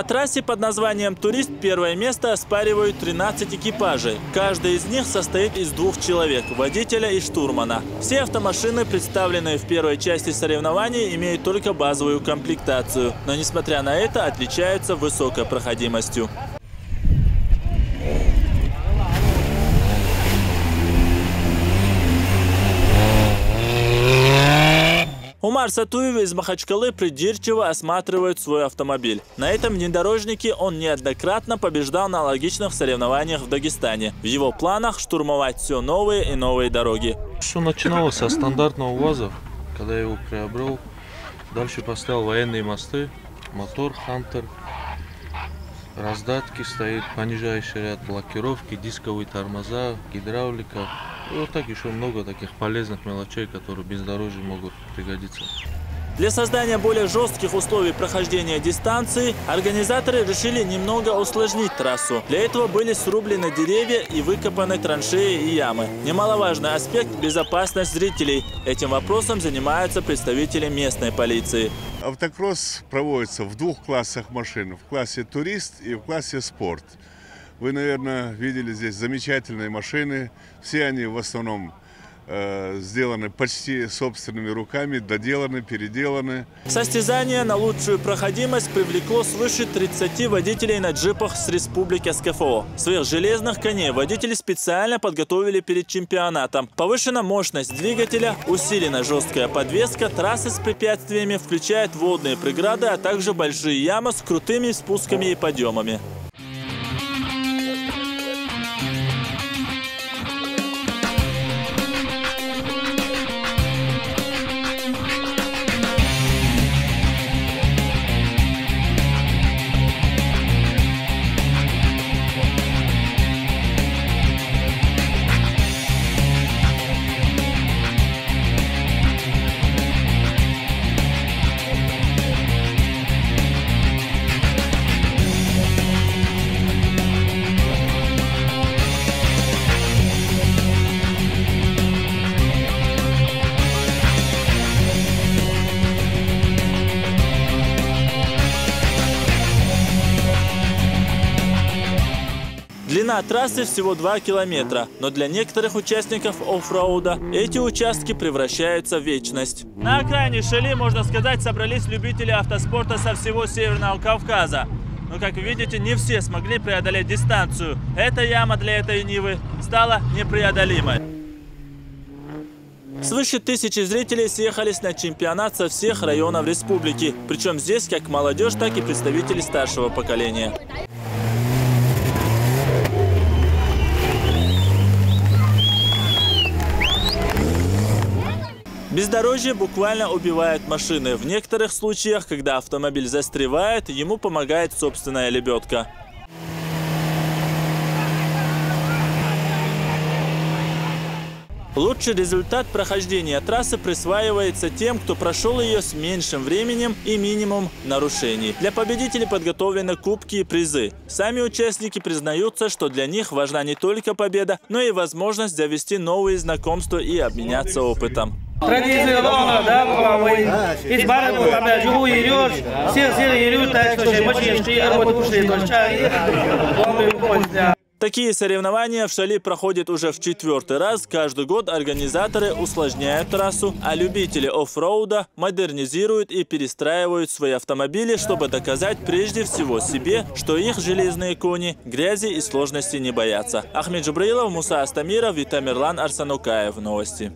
На трассе под названием «Турист» первое место оспаривают 13 экипажей. Каждый из них состоит из 2 человек – водителя и штурмана. Все автомашины, представленные в первой части соревнований, имеют только базовую комплектацию, но, несмотря на это, отличаются высокой проходимостью. Умар Сатуев из Махачкалы придирчиво осматривает свой автомобиль. На этом внедорожнике он неоднократно побеждал на аналогичных соревнованиях в Дагестане. В его планах штурмовать все новые и новые дороги. Все начиналось со стандартного УАЗа, когда я его приобрел. Дальше поставил военные мосты, мотор Хантер, раздатки стоит, понижающий ряд, блокировки, дисковые тормоза, гидравлика. И вот так еще много таких полезных мелочей, которые в бездорожье могут пригодиться. Для создания более жестких условий прохождения дистанции организаторы решили немного усложнить трассу. Для этого были срублены деревья и выкопаны траншеи и ямы. Немаловажный аспект – безопасность зрителей. Этим вопросом занимаются представители местной полиции. Автокросс проводится в 2 классах машин – в классе «Турист» и в классе «Спорт». Вы, наверное, видели здесь замечательные машины. Все они в основном сделаны почти собственными руками, доделаны, переделаны. Состязание на лучшую проходимость привлекло свыше 30 водителей на джипах с республики СКФО. Своих железных коней водители специально подготовили перед чемпионатом. Повышена мощность двигателя, усилена жесткая подвеска, трассы с препятствиями включают водные преграды, а также большие ямы с крутыми спусками и подъемами. Длина трассы всего 2 километра, но для некоторых участников оффроуда эти участки превращаются в вечность. На окраине Шали, можно сказать, собрались любители автоспорта со всего Северного Кавказа. Но, как вы видите, не все смогли преодолеть дистанцию. Эта яма для этой Нивы стала непреодолимой. Свыше 1000 зрителей съехались на чемпионат со всех районов республики. Причем здесь как молодежь, так и представители старшего поколения. Бездорожье буквально убивает машины. В некоторых случаях, когда автомобиль застревает, ему помогает собственная лебедка. Лучший результат прохождения трассы присваивается тем, кто прошел ее с меньшим временем и минимум нарушений. Для победителей подготовлены кубки и призы. Сами участники признаются, что для них важна не только победа, но и возможность завести новые знакомства и обменяться опытом. Традиция лонга, да, из бара там живу ерешь, всех ерют, так что очень работают, Такие соревнования в Шали проходят уже в 4-й раз. Каждый год организаторы усложняют трассу, а любители оффроуда модернизируют и перестраивают свои автомобили, чтобы доказать прежде всего себе, что их железные кони грязи и сложностей не боятся. Ахмед Джубраилов, Муса Астамиров и Тамерлан Арсанукаев. Новости.